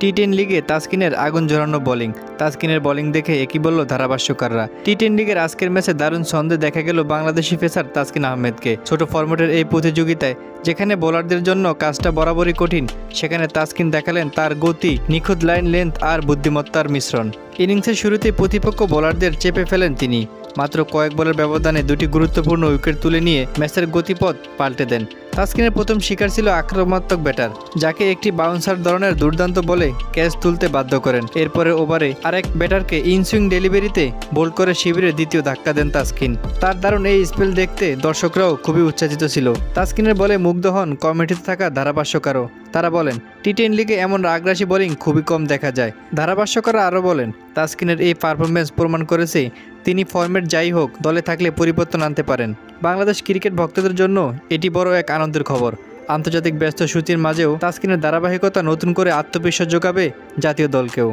টি10 লিগে তাসকিনের আগুন ঝরানো bowling. তাসকিনের bowling দেখে একই বলল ধারাভাষ্যকাররা। টি10 লিগের আজকের ম্যাচে দারুণ ছন্দে দেখা গেল বাংলাদেশি পেসার তাসকিন আহমেদকে। ছোট ফরম্যাটের এই প্রতিযোগিতায় যেখানে বোলারদের জন্য কাজটা বরাবরই কঠিন, সেখানে তাসকিন দেখালেন তার গতি, নিখুঁত লাইন লেন্থ আর বুদ্ধিমত্তার মিশ্রণ। ইনিংসের শুরুতেই প্রতিপক্ষ বোলারদের চেপে ফেলেন তিনি। মাত্র কয়েক বলের ব্যবধানে দুটি গুরুত্বপূর্ণ উইকেট তুলে নিয়ে ম্যাচের গতিপথ পাল্টে দেন। তাসকিনের প্রথম শিকার ছিল আক্রমণাত্মক ব্যাটার, যাকে একটি বাউন্সার ধরনের দুর্দান্ত বলে ক্যাচ তুলতে বাধ্য করেন। এরপরে ওভারে আরেক ব্যাটারকে ইনসুইং ডেলিভারিতে বোল্ড করে শিবিরে দ্বিতীয় ধাক্কা দেন তাসকিন। তার দারুণ এই স্পেল দেখতে দর্শকরাও খুবই উচ্ছ্বসিত ছিল। তাসকিনের বলে মুগ্ধ হন কমিটিতে থাকা ধারাভাষ্যকারও। তারা বলেন, টি10 লিগে এমন আগ্রাসী বোলিং খুবই কম দেখা যায়। ধারাভাষ্যকাররা আরও বলেন, তাসকিনের এই পারফরম্যান্স প্রমাণ করেছে তিনি ফরম্যাট যাই হোক দলে থাকলে পরিবর্তন আনতে পারেন। বাংলাদেশ ক্রিকেট ভক্তদের জন্য এটি বড় এক আনন্দের খবর। আন্তর্জাতিক ব্যস্ত সূচির মাঝেও তাসকিনের ধারাবাহিকতা নতুন করে আত্মবিশ্বাস যোগাবে জাতীয় দলকেও।